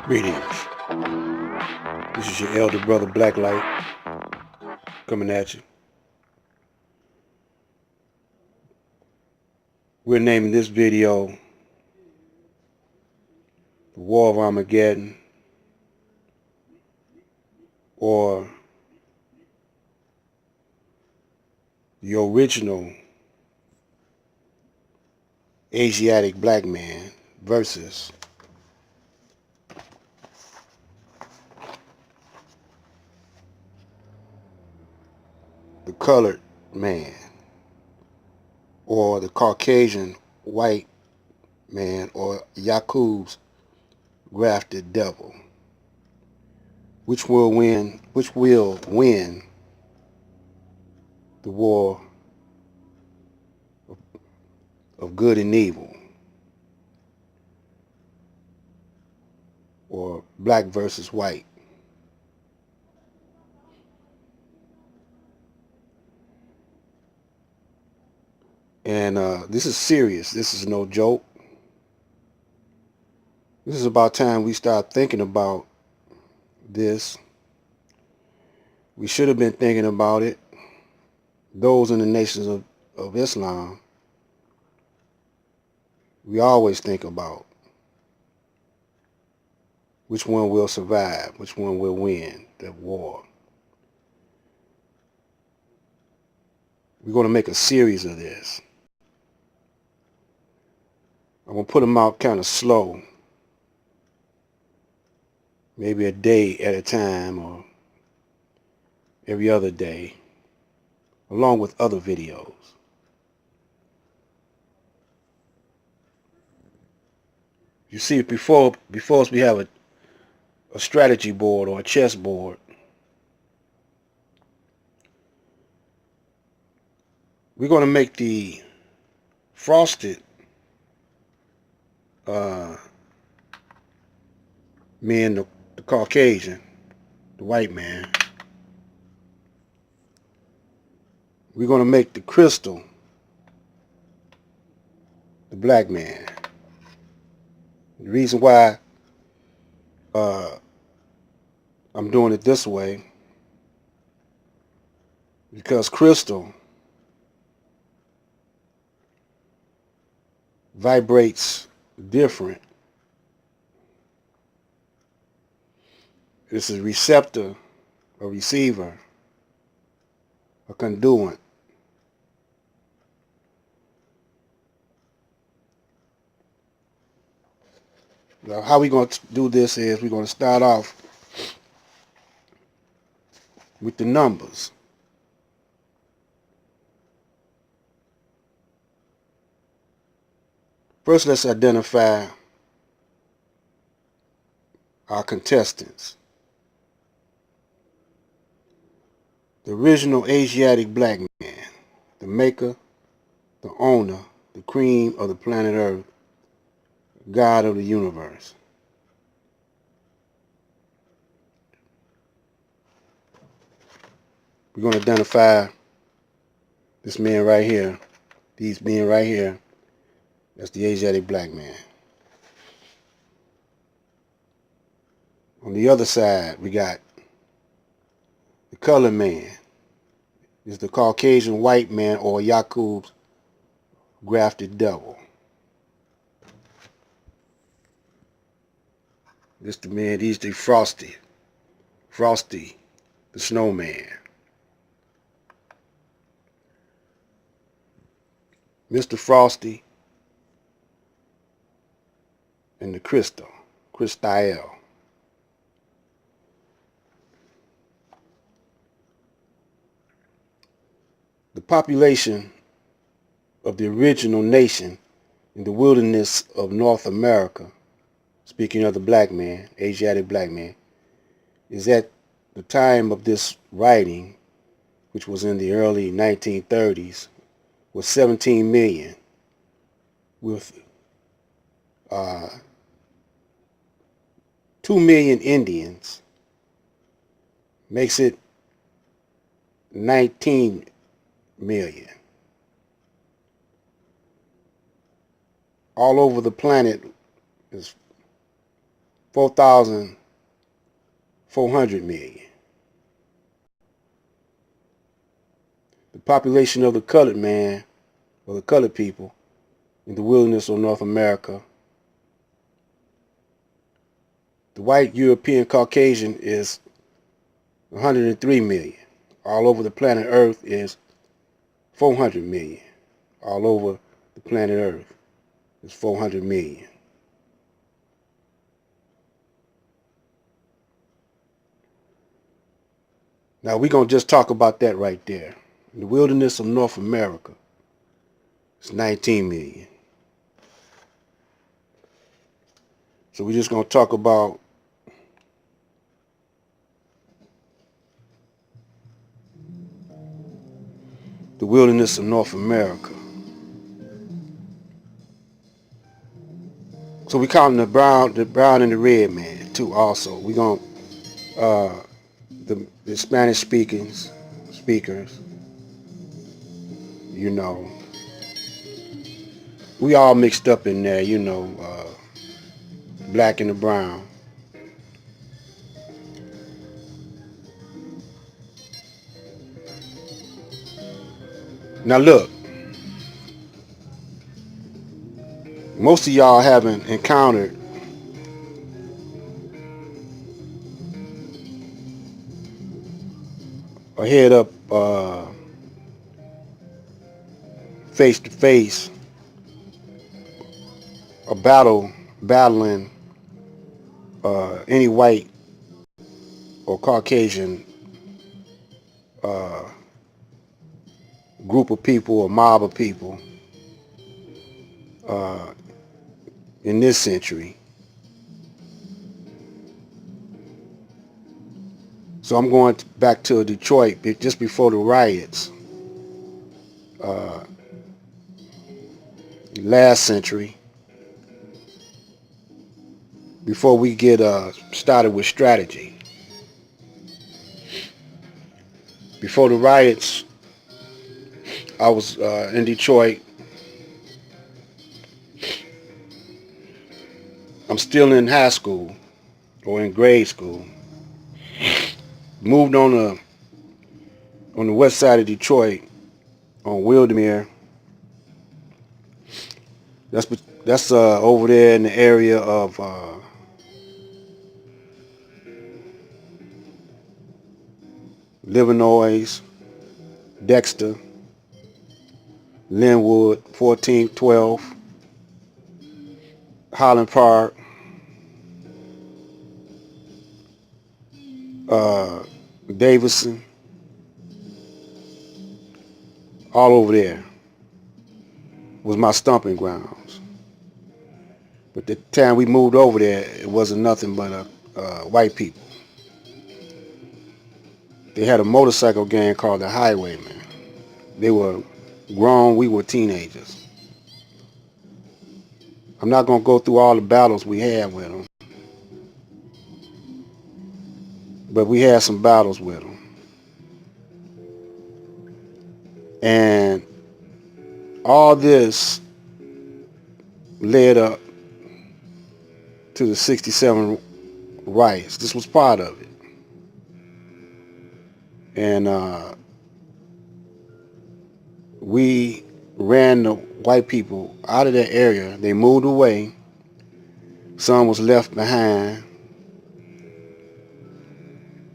Greetings. This is your elder brother Blacklight coming at you. We're naming this video The War of Armageddon, or the original Asiatic black man versus the colored man, or the Caucasian white man, or Yakub's grafted devil. Which will win the war of good and evil, or black versus white? And this is serious. This is no joke. This is about time we start thinking about this. We should have been thinking about it. Those in the nations of Islam, we always think about which one will survive, which one will win that war. We're going to make a series of this. I'm going to put them out kind of slow, maybe a day at a time or every other day, along with other videos. You see, before us we have a strategy board or a chess board. We're going to make the frosted men, the Caucasian, the white man. We're going to make the crystal the black man. The reason why I'm doing it this way, because crystal vibrates different. It's a receptor, a receiver, a conduit. Now, how we're going to do this is we're going to start off with the numbers. First, let's identify our contestants. The original Asiatic black man, the maker, the owner, the cream of the planet Earth, God of the universe. We're going to identify this man right here, these men right here. That's the Asiatic black man. On the other side, we got the colored man. It's the Caucasian white man, or Yakub's grafted devil. This the man, he's the Frosty, the snowman. Mr. Frosty and the Crystal. The population of the original nation in the wilderness of North America, speaking of the black man, Asiatic black man, is at the time of this writing, which was in the early 1930s, was 17 million, with 2 million Indians, makes it 19 million. All over the planet, is 4,400 million. The population of the colored man, or the colored people, in the wilderness of North America, the white European Caucasian is 103 million. All over the planet Earth is 400 million. All over the planet Earth is 400 million. Now we're going to just talk about that right there. In the wilderness of North America, it's 19 million. So we're just going to talk about the wilderness of North America. So we counting the brown and the red man too. Also, we gonna the Spanish speakers, you know, we all mixed up in there. You know, black and the brown. Now look, most of y'all haven't encountered or head up face to face a battling any white or Caucasian group of people or mob of people in this century. So I'm going back to Detroit just before the riots last century, before we get started with strategy. Before the riots, I was in Detroit. I'm still in high school or in grade school. Moved on the west side of Detroit on Wildermere. That's over there in the area of Livernois, Dexter, Linwood, 1412, Highland Park, Davison, all over there was my stomping grounds. But the time we moved over there, it wasn't nothing but white people. They had a motorcycle gang called the Highwaymen. They were grown, we were teenagers. I'm not going to go through all the battles we had with them, but we had some battles with them. And all this led up to the 67 riots. This was part of it. And we ran the white people out of that area. They moved away. Some was left behind.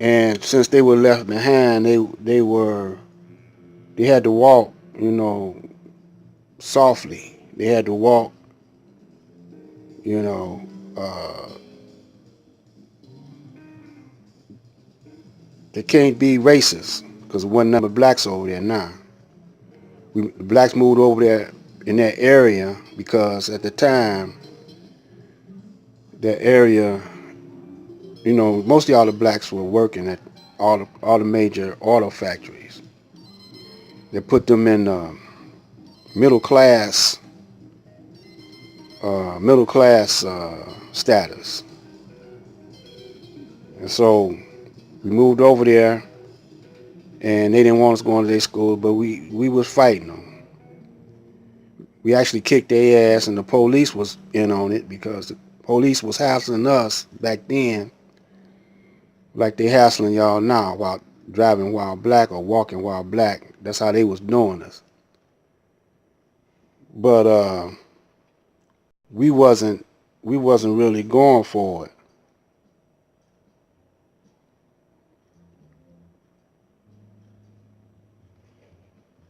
And since they were left behind, they had to walk, you know, softly. They had to walk, you know, they can't be racist because there wasn't number of blacks over there now. The blacks moved over there in that area because at the time, that area, you know, most of all the blacks were working at all the major auto factories. They put them in middle class status. And so we moved over there, and they didn't want us going to their school, but we was fighting them. We actually kicked their ass, and the police was in on it because police was hassling us back then like they hassling y'all now while driving while black or walking while black. That's how they was doing us. But we wasn't really going for it.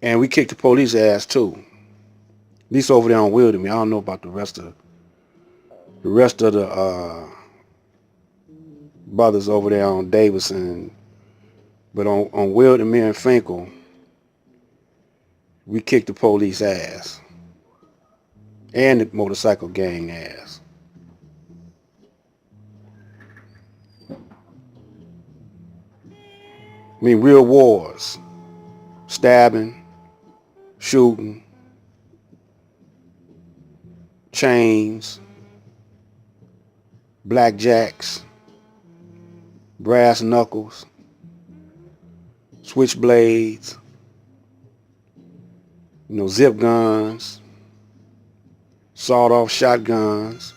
And we kicked the police ass too. At least over there on Wilderness. I don't know about the rest of the brothers over there on Davidson, but on Wilderness and Finkel, we kicked the police ass and the motorcycle gang ass. I mean, real wars, stabbing, shooting, chains, blackjacks, brass knuckles, switchblades, zip guns, sawed-off shotguns,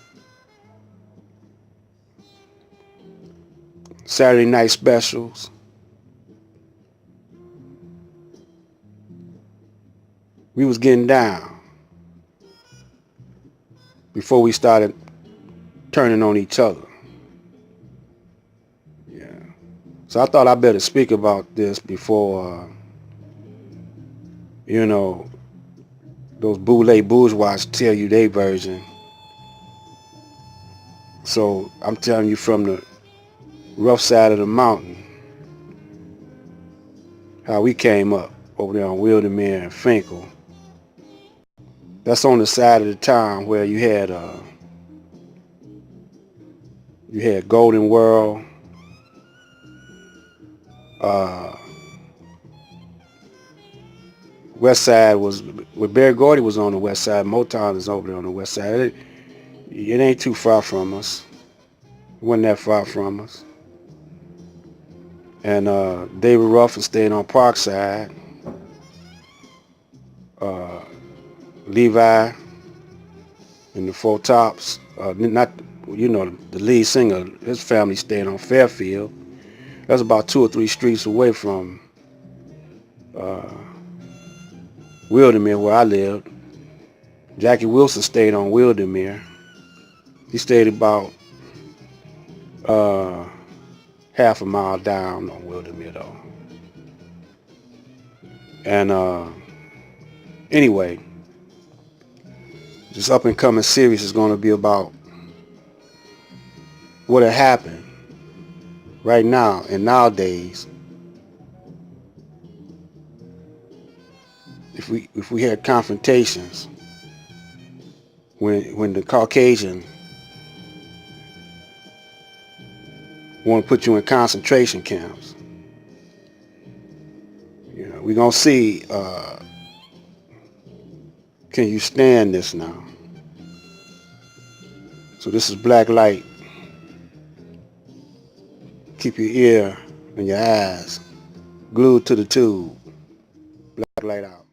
Saturday night specials. We was getting down before we started turning on each other. Yeah. So I thought I better speak about this before, those boule bourgeois tell you their version. So I'm telling you from the rough side of the mountain how we came up over there on Wildemere and Finkel. That's on the side of the town where you had Golden World, West Side was where Barry Gordy was on the west side. Motown is over there on the west side. It ain't too far from us. It wasn't that far from us. And David Ruffin stayed on Parkside. Levi and the Four Tops, the lead singer, his family stayed on Fairfield. That's about 2 or 3 streets away from Wildemere, where I lived. Jackie Wilson stayed on Wildemere. He stayed about half a mile down on Wildemere, though. And anyway, this up and coming series is going to be about what had happened right now and nowadays if we had confrontations when the Caucasian want to put you in concentration camps. We're going to see, can you stand this now? So this is Black Light. Keep your ear and your eyes glued to the tube. Black Light out.